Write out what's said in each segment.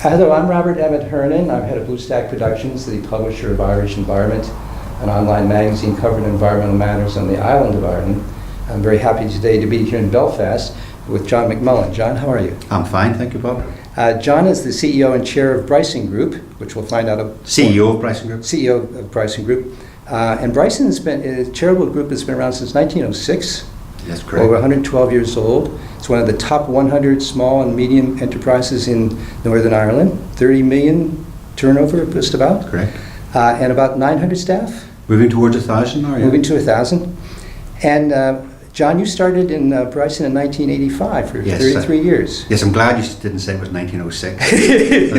Hello, I'm Robert Emmett Hernan. I'm head of Bluestack Productions, the publisher of Irish Environment, an online magazine covering environmental matters on the island of Ireland. I'm very happy today to be here in Belfast with John McMullan. John, how are you? I'm fine, thank you, Bob. John is the CEO and chair of Bryson Group, which we'll find out. CEO of Bryson Group. CEO of Bryson Group. And Bryson has been, a charitable group that's been around since 1906. That's correct. Over 112 years old. It's one of the top 100 small and medium enterprises in Northern Ireland. 30 million turnover, just about. Correct. And about 900 staff. Moving towards 1,000 now, yeah? Moving to 1,000. And John, you started in Bryson in 1985 for 33 years. Yes, I'm glad you didn't say it was 1906.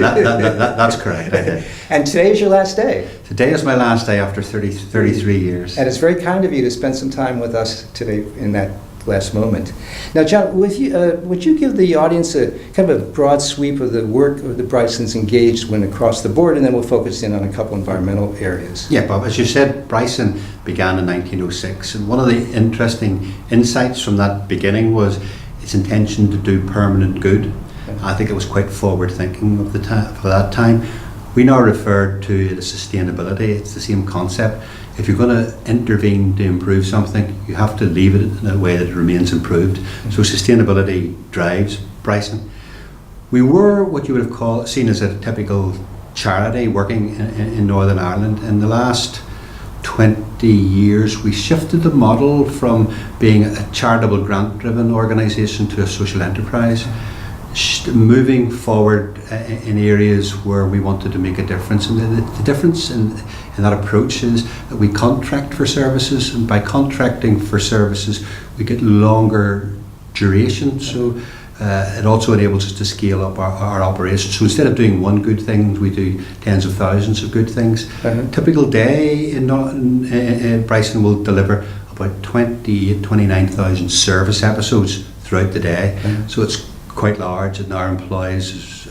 That's correct, I did. And today is your last day. Today is my last day after 33 years. And it's very kind of you to spend some time with us today in that last moment. Now, John, would you give the audience a kind of a broad sweep of the work of the Brysons engaged when across the board, and then we'll focus in on a couple environmental areas. Yeah, Bob, as you said, Bryson began in 1906, and one of the interesting insights from that beginning was its intention to do permanent good. Okay. I think it was quite forward thinking of the time for that time. We now refer to it as sustainability. It's the same concept. If you're going to intervene to improve something, you have to leave it in a way that it remains improved. So sustainability drives Bryson. We were what you would have seen as a typical charity working in Northern Ireland. In the last 20 years, we shifted the model from being a charitable grant-driven organisation to a social enterprise, moving forward in areas where we wanted to make a difference. And the difference in that approach is that we contract for services, and by contracting for services we get longer duration, so it also enables us to scale up our operations. So instead of doing one good thing, we do tens of thousands of good things. Typical day in Bryson will deliver about 29,000 service episodes throughout the day. So it's quite large. It now employs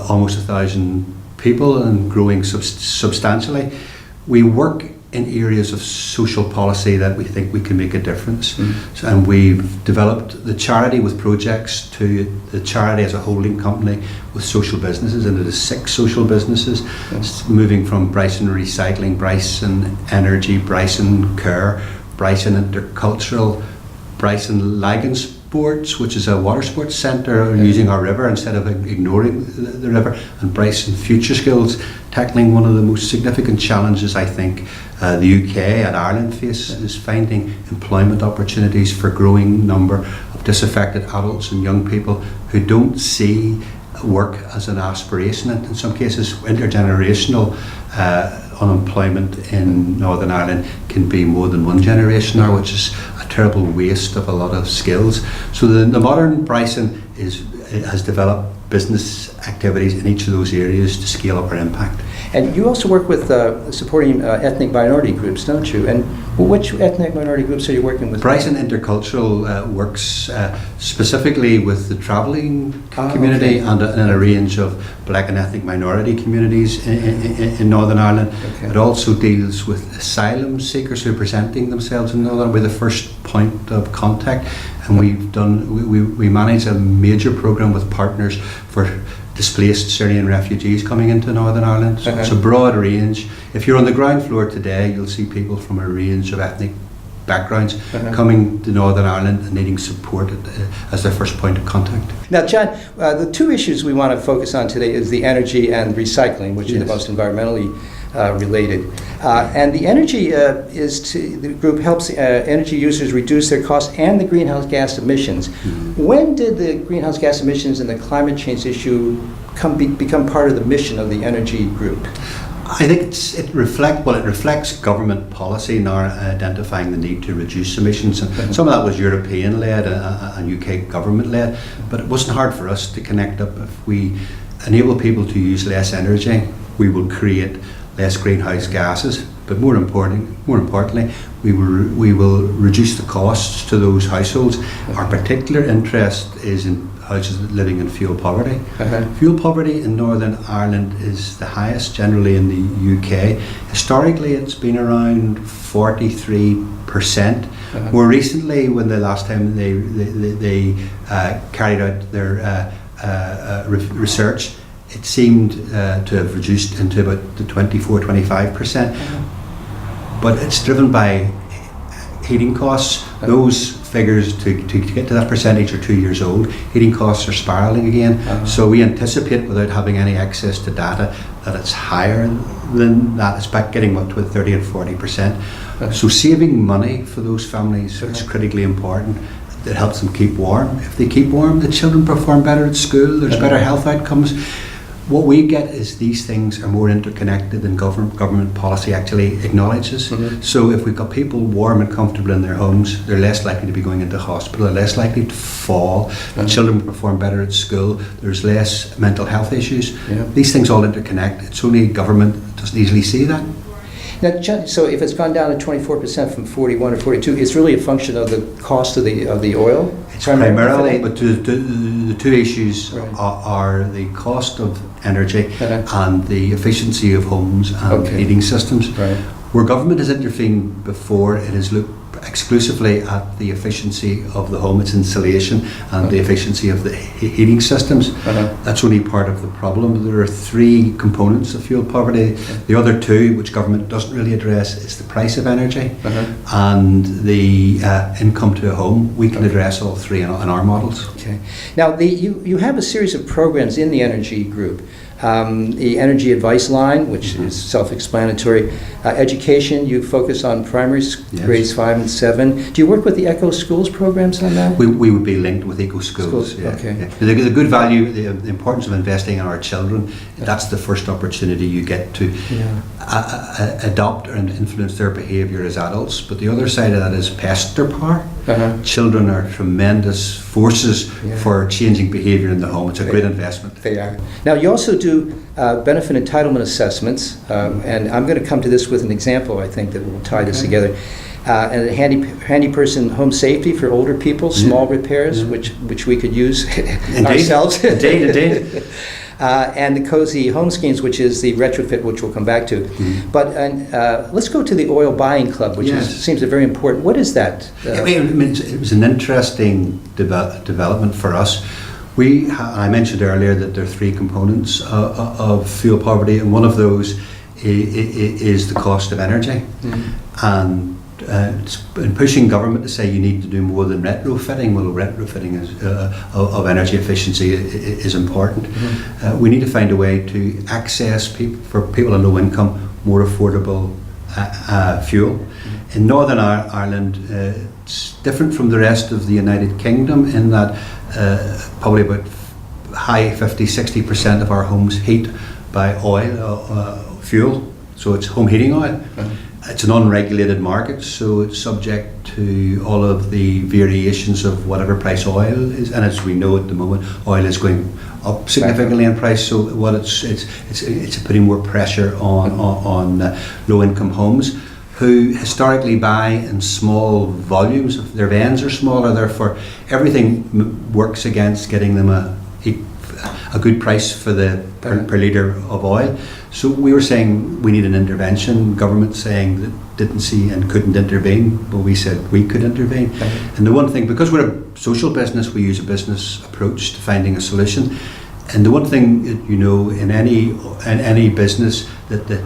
almost 1,000 people and growing substantially. We work in areas of social policy that we think we can make a difference. So, and we've developed the charity with projects to the charity as a holding company with social businesses, and it is 6 social businesses, moving from Bryson Recycling, Bryson Energy, Bryson Care, Bryson Intercultural, Bryson Lagan Sports, which is a water sports centre using our river instead of ignoring the river, and Bryson Future Skills, tackling one of the most significant challenges I think the UK and Ireland face, is finding employment opportunities for a growing number of disaffected adults and young people who don't see work as an aspiration, and in some cases intergenerational unemployment in Northern Ireland can be more than one generation now, which is a terrible waste of a lot of skills. So the modern Bryson has developed business activities in each of those areas to scale up our impact. And you also work with supporting ethnic minority groups, don't you? And which ethnic minority groups are you working with? Bryson Intercultural works specifically with the travelling community and a range of black and ethnic minority communities in Northern Ireland. It also deals with asylum seekers who are presenting themselves in Northern Ireland. We're the first point of contact, and we manage a major programme with partners for displaced Syrian refugees coming into Northern Ireland. So it's a broad range. If you're on the ground floor today, you'll see people from a range of ethnic backgrounds coming to Northern Ireland and needing support as their first point of contact. Now, John, the 2 issues we want to focus on today is the energy and recycling, which are the most environmentally related. And the energy the group helps energy users reduce their costs and the greenhouse gas emissions. When did the greenhouse gas emissions and the climate change issue become part of the mission of the energy group? I think it reflects government policy now identifying the need to reduce emissions, and some of that was European-led and UK government-led, but it wasn't hard for us to connect up. If we enable people to use less energy, we will create less greenhouse gases, but more importantly, we will reduce the costs to those households. Our particular interest is in houses living in fuel poverty. Fuel poverty in Northern Ireland is the highest generally in the UK. Historically, it's been around 43%. More recently, when the last time they carried out their research, it seemed to have reduced into about the 24-25%. But it's driven by heating costs. Those figures to get to that percentage are 2 years old. Heating costs are spiralling again. So we anticipate, without having any access to data, that it's higher than that. It's back getting up to 30 and 40%. So saving money for those families is critically important. It helps them keep warm. If they keep warm, the children perform better at school. There's better health outcomes. What we get is these things are more interconnected than government policy actually acknowledges. So if we've got people warm and comfortable in their homes, they're less likely to be going into hospital, they're less likely to fall, the children perform better at school, there's less mental health issues. These things all interconnect. It's only government that doesn't easily see that. Now, so if it's gone down to 24% from 41 or 42, it's really a function of the cost of the oil? It's primarily, but the two issues are the cost of energy and the efficiency of homes and heating systems. Where government has intervened before, it has looked exclusively at the efficiency of the home, its insulation, and the efficiency of the heating systems. That's only part of the problem. There are three components of fuel poverty. The other two, which government doesn't really address, is the price of energy and the income to a home. We can address all three in our models. Now, you have a series of programs in the energy group. The Energy Advice Line, which is self-explanatory. Education, you focus on primary grades 5 and 7. Do you work with the Eco Schools programs on that? We would be linked with Eco Schools. The good value, the importance of investing in our children, that's the first opportunity you get to adopt and influence their behaviour as adults. But the other side of that is pest their power. Children are tremendous forces for changing behaviour in the home. It's a great investment. They are. Now, you also do benefit entitlement assessments, and I'm going to come to this with an example, I think, that will tie this together. And a handy person home safety for older people, small repairs, which we could use ourselves. Indeed. And the cozy home schemes, which is the retrofit, which we'll come back to. But let's go to the oil buying club, which seems very important. What is that? It was an interesting development for us. I mentioned earlier that there are three components of fuel poverty, and one of those is the cost of energy. And in pushing government to say you need to do more than retrofitting, well, retrofitting of energy efficiency is important. We need to find a way to access for people on low income more affordable fuel. In Northern Ireland, it's different from the rest of the United Kingdom in that probably about high 50-60% of our homes heat by oil fuel, so it's home heating oil. It's an unregulated market, so it's subject to all of the variations of whatever price oil is, and as we know at the moment, oil is going up significantly in price. So what it's putting more pressure on low-income homes, who historically buy in small volumes. Their vans are smaller, therefore everything works against getting them a good price for the per litre of oil. So we were saying we need an intervention. Government saying that didn't see and couldn't intervene, but we said we could intervene. And the one thing, because we're a social business, we use a business approach to finding a solution. And the one thing that you know in any business, that the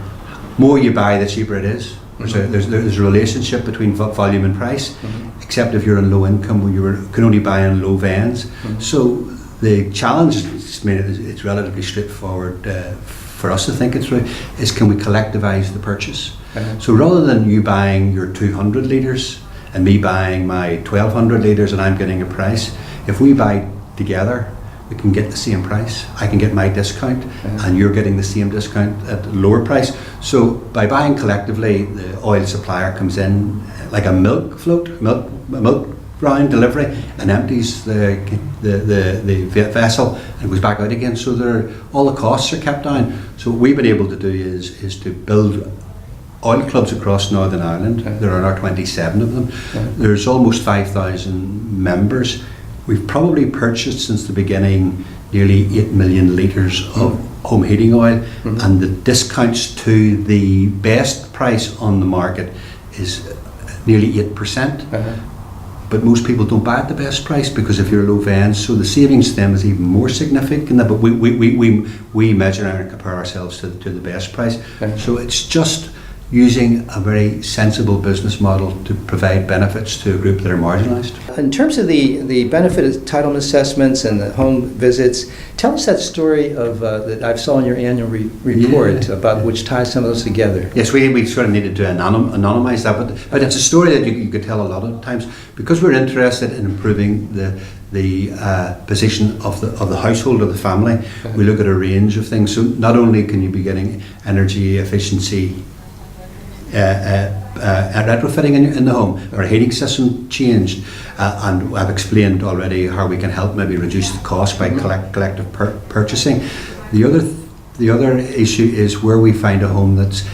more you buy, the cheaper it is. There's a relationship between volume and price, except if you're on low income, where you can only buy on low vans. So the challenge, it's relatively straightforward for us to think it through, is can we collectivise the purchase? So rather than you buying your 200 litres and me buying my 1200 litres and I'm getting a price, if we buy together, we can get the same price. I can get my discount and you're getting the same discount at a lower price. So by buying collectively, the oil supplier comes in like a milk round delivery and empties the vessel and goes back out again. So all the costs are kept down. So what we've been able to do is to build oil clubs across Northern Ireland. There are now 27 of them. There's almost 5,000 members. We've probably purchased since the beginning nearly 8 million litres of home heating oil, and the discounts to the best price on the market is nearly 8%. but most people don't buy at the best price because if you're low end, so the savings to them is even more significant. But we measure and compare ourselves to the best price. So it's just using a very sensible business model to provide benefits to a group that are marginalised. In terms of the benefit entitlement assessments and the home visits, tell us that story of that I saw in your annual report about which ties some of those together. Yes, we sort of needed to anonymise that, but it's a story that you could tell a lot of times because we're interested in improving the position of the household or the family. We look at a range of things. So not only can you be getting energy efficiency retrofitting in the home, or a heating system changed, and I've explained already how we can help maybe reduce the cost by collective purchasing. The other issue is where we find a home that's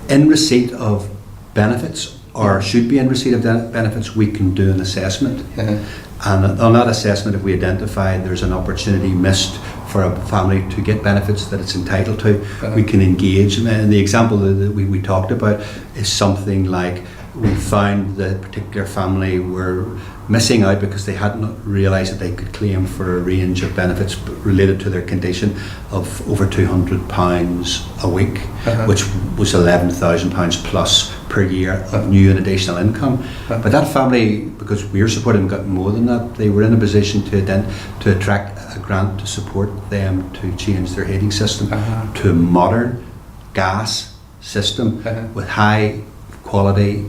in receipt of benefits or should be in receipt of benefits, we can do an assessment. And on that assessment, if we identify there's an opportunity missed for a family to get benefits that it's entitled to, we can engage. And the example that we talked about is something like we found that a particular family were missing out because they hadn't realised that they could claim for a range of benefits related to their condition of over £200 a week, which was £11,000 plus per year of new and additional income. But that family, because we were supporting them, got more than that. They were in a position to attract a grant to support them to change their heating system to a modern gas system with high quality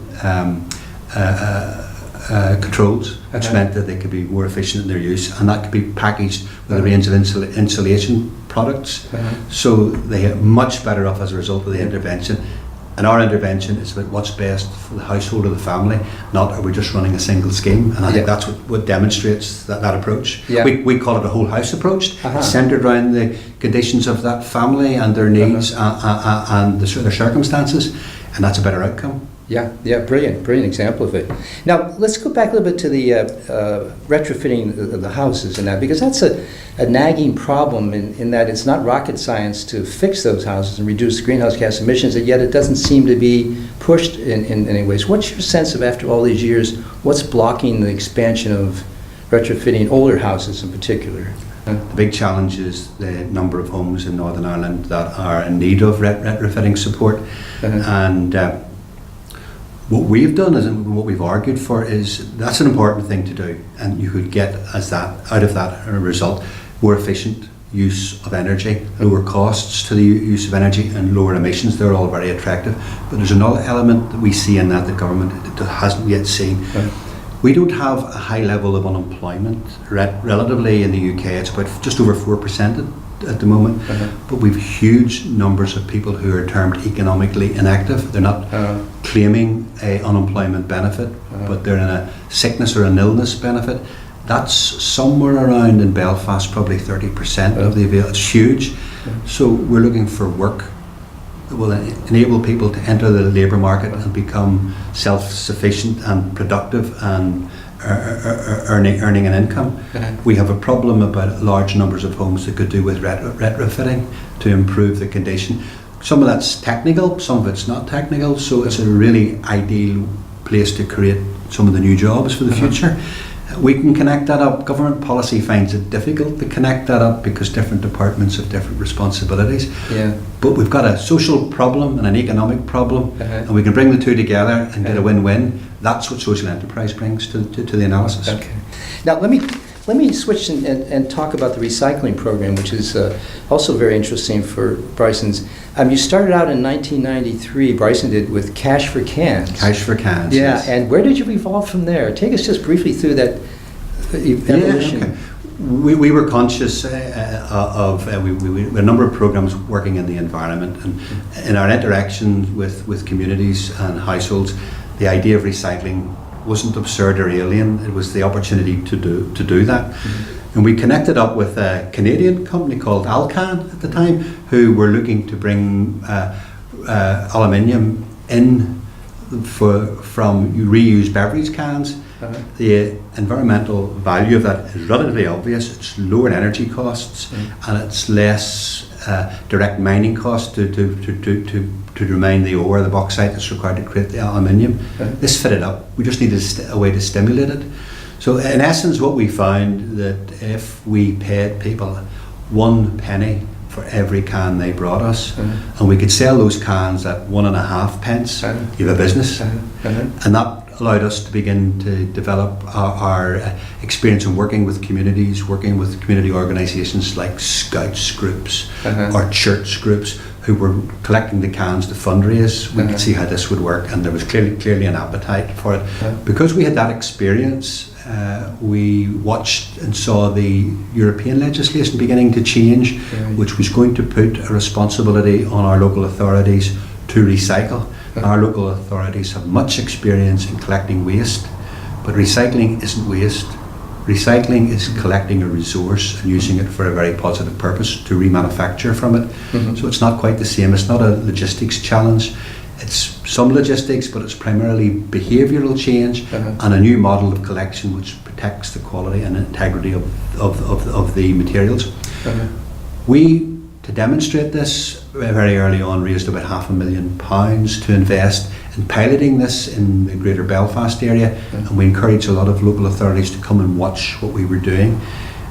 controls, which meant that they could be more efficient in their use, and that could be packaged with a range of insulation products. So they get much better off as a result of the intervention. And our intervention is about what's best for the household or the family, not are we just running a single scheme. And I think that's what demonstrates that approach. We call it a whole house approach, centred around the conditions of that family and their needs and their circumstances, and that's a better outcome. Brilliant example of it. Now let's go back a little bit to the retrofitting of the houses and that, because that's a nagging problem in that it's not rocket science to fix those houses and reduce greenhouse gas emissions, and yet it doesn't seem to be pushed in any ways. What's your sense of, after all these years, what's blocking the expansion of retrofitting older houses in particular? The big challenge is the number of homes in Northern Ireland that are in need of retrofitting support, and what we've done is, and what we've argued for, is that's an important thing to do, and you could get out of that a result more efficient use of energy, lower costs to the use of energy, and lower emissions. They're all very attractive, but there's another element that we see in that the government hasn't yet seen. We don't have a high level of unemployment relatively in the UK. It's about just over 4% at the moment, but we've huge numbers of people who are termed economically inactive. They're not claiming a unemployment benefit, but they're in a sickness or an illness benefit. That's somewhere around, in Belfast, probably 30% of the avail. It's huge. So we're looking for work that will enable people to enter the labour market and become self-sufficient and productive and earning an income. We have a problem about large numbers of homes that could do with retrofitting to improve the condition. Some of that's technical, some of it's not technical, so it's a really ideal place to create some of the new jobs for the future. We can connect that up. Government policy finds it difficult to connect that up because different departments have different responsibilities. But we've got a social problem and an economic problem, and we can bring the two together and get a win-win. That's what social enterprise brings to the analysis. Now let me switch and talk about the recycling program, which is also very interesting for Bryson's. You started out in 1993, Bryson did, with Cash for Cans. Cash for Cans, yes. And where did you evolve from there? Take us just briefly through that evolution. We were conscious of we had a number of programs working in the environment, and in our interaction with communities and households, the idea of recycling wasn't absurd or alien. It was the opportunity to do that. And we connected up with a Canadian company called Alcan at the time, who were looking to bring aluminium in from reused beverage cans. The environmental value of that is relatively obvious. It's lower energy costs, and it's less direct mining costs to remain the ore, the bauxite that's required to create the aluminium. This fitted up. We just needed a way to stimulate it. So in essence, what we found that if we paid people 1 penny for every can they brought us, and we could sell those cans at 1.5 pence, you have a business. And that allowed us to begin to develop our experience in working with communities, working with community organisations like Scouts groups or church groups who were collecting the cans to fundraise. We could see how this would work, and there was clearly an appetite for it. Because we had that experience, we watched and saw the European legislation beginning to change, which was going to put a responsibility on our local authorities to recycle. Our local authorities have much experience in collecting waste, but recycling isn't waste. Recycling is collecting a resource and using it for a very positive purpose to remanufacture from it. So it's not quite the same. It's not a logistics challenge. It's some logistics, but it's primarily behavioural change and a new model of collection which protects the quality and integrity of the materials. We, to demonstrate this, very early on raised about £500,000 to invest in piloting this in the Greater Belfast area, and we encouraged a lot of local authorities to come and watch what we were doing.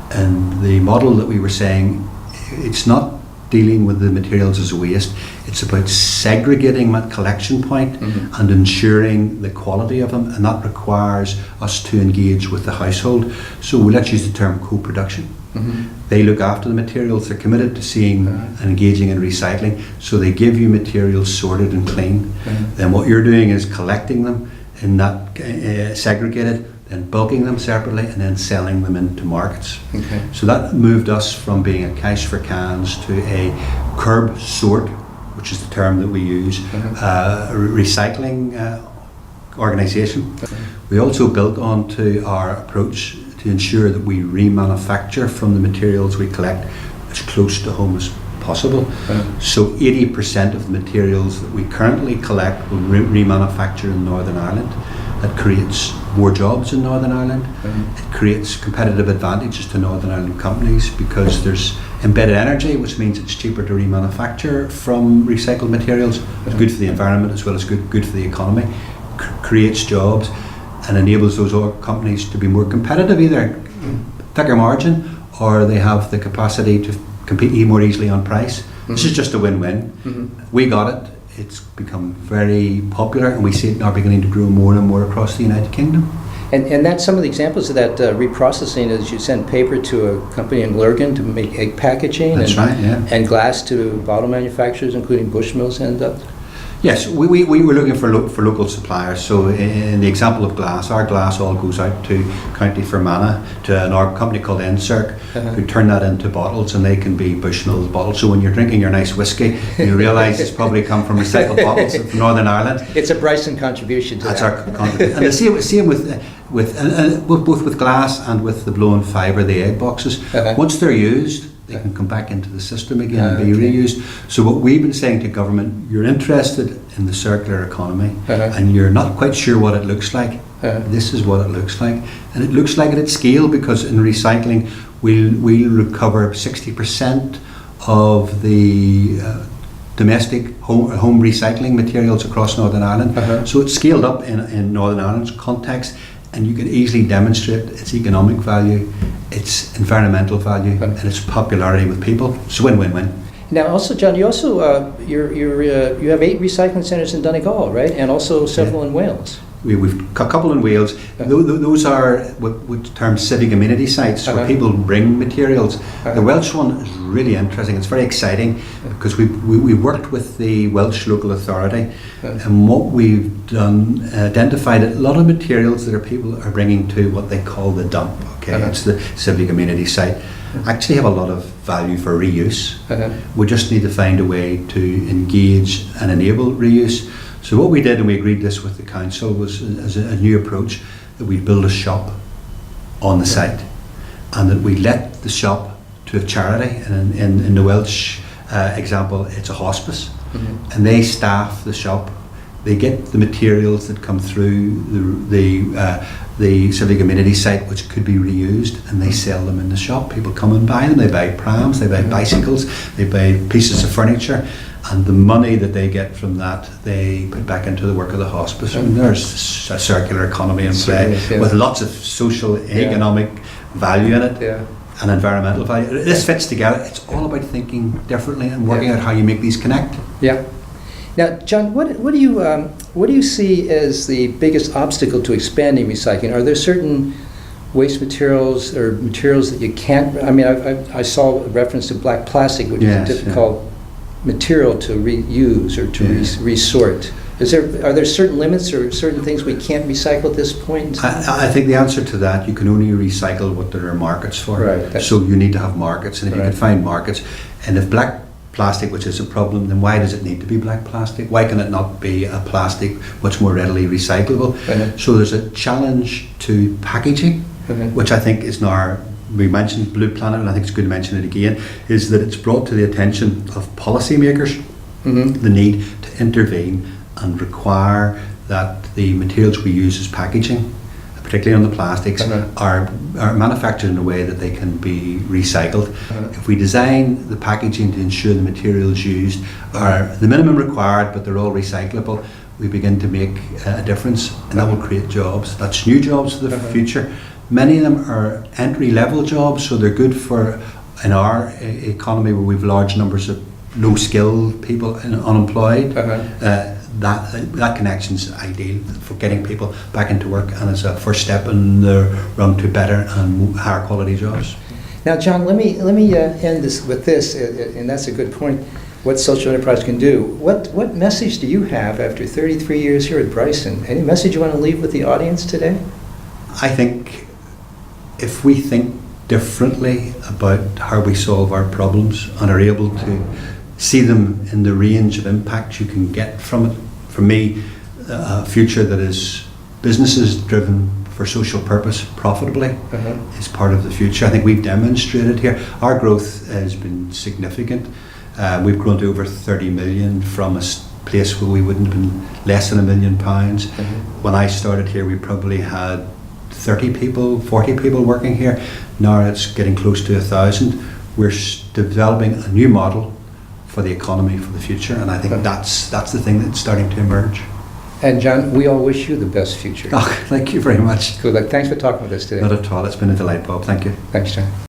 And the model that we were saying, it's not dealing with the materials as a waste, it's about segregating that collection point and ensuring the quality of them, and that requires us to engage with the household. So let's use the term co-production. They look after the materials, they're committed to seeing and engaging in recycling, so they give you materials sorted and clean. Then what you're doing is collecting them in that segregated, then bulking them separately, and then selling them into markets. So that moved us from being a cash for cans to a curb sort, which is the term that we use, recycling organisation. We also built onto our approach to ensure that we remanufacture from the materials we collect as close to home as possible. So 80% of the materials that we currently collect will remanufacture in Northern Ireland. That creates more jobs in Northern Ireland. It creates competitive advantages to Northern Ireland companies because there's embedded energy, which means it's cheaper to remanufacture from recycled materials. It's good for the environment as well as good for the economy. Creates jobs and enables those companies to be more competitive, either thicker margin or they have the capacity to compete more easily on price. This is just a win-win. We got it. It's become very popular, and we see it now beginning to grow more and more across the United Kingdom. And that's some of the examples of that reprocessing is you send paper to a company in Lurgan to make egg packaging. That's right, yeah. And glass to bottle manufacturers, including Bushmills and Yes, we were looking for local suppliers. So in the example of glass, our glass all goes out to County Fermanagh to an company called Encirc, who turn that into bottles, and they can be Bushmills bottles. So when you're drinking your nice whiskey, you realise it's probably come from recycled bottles from Northern Ireland. It's a Bryson contribution to That's that. our contribution. And the same with both with glass and with the blown fibre, the egg boxes. Once they're used, they can come back into the system again and be reused. So what we've been saying to government, you're interested in the circular economy and you're not quite sure what it looks like. This is what it looks like. And it looks like it at scale, because in recycling we'll recover 60% of the domestic home recycling materials across Northern Ireland. So it's scaled up in Northern Ireland's context, and you can easily demonstrate its economic value, its environmental value, and its popularity with people. It's win-win-win. Now, also, John, you also you have 8 recycling centres in Donegal, right? And also several in Wales. We've a couple in Wales. Those are what termed civic amenity sites, where people bring materials. The Welsh one is really interesting. It's very exciting because we worked with the Welsh local authority, and what we've done, identified a lot of materials that people are bringing to what they call the dump. It's the civic amenity site. Actually have a lot of value for reuse. We just need to find a way to engage and enable reuse. So what we did, and we agreed this with the council, was as a new approach, that we'd build a shop on the site, and that we let the shop to a charity. And in the Welsh example, it's a hospice, and they staff the shop. They get the materials that come through the civic amenity site, which could be reused, and they sell them in the shop. People come and buy them. They buy prams, they buy bicycles, they buy pieces of furniture, and the money that they get from that, they put back into the work of the hospice. And there's a circular economy in play with lots of social, economic value in it. And environmental value. This fits together. It's all about thinking differently and working out how you make these connect. Yeah. Now, John, what do you see as the biggest obstacle to expanding recycling? Are there certain waste materials or materials that you can't? I mean, I saw a reference to black plastic, which is a difficult material to reuse or to resort. Are there certain limits or certain things we can't recycle at this point? I think the answer to that, you can only recycle what there are markets for. Right. So you need to have markets, and if you can find markets, and if black plastic, which is a problem, then why does it need to be black plastic? Why can it not be a plastic much more readily recyclable? So there's a challenge to packaging, which I think is now, we mentioned Blue Planet, and I think it's good to mention it again, is that it's brought to the attention of policymakers the need to intervene and require that the materials we use as packaging, particularly on the plastics, are manufactured in a way that they can be recycled. If we design the packaging to ensure the materials used are the minimum required, but they're all recyclable, we begin to make a difference, and that will create jobs. That's new jobs for the future. Many of them are entry-level jobs, so they're good for, in our economy where we've large numbers of low-skilled people unemployed. That connection's ideal for getting people back into work, and it's a first step in the run to better and higher quality jobs. Now, John, let me end this with this, and that's a good point. What social enterprise can do. What message do you have after 33 years here at Bryson? Any message you want to leave with the audience today? I think if we think differently about how we solve our problems and are able to see them in the range of impacts you can get from it. For me, a future that is businesses driven for social purpose profitably is part of the future. I think we've demonstrated here. Our growth has been significant. We've grown to over 30 million from a place where we wouldn't have been less than £1 million. When I started here, we probably had 30 people, 40 people working here. Now it's getting close to 1,000. We're developing a new model for the economy for the future, and I think that's the thing that's starting to emerge. And John, we all wish you the best future. Oh, thank you very much. Good luck. Thanks for talking with us today. Not at all. It's been a delight, Bob. Thank you. Thanks, John.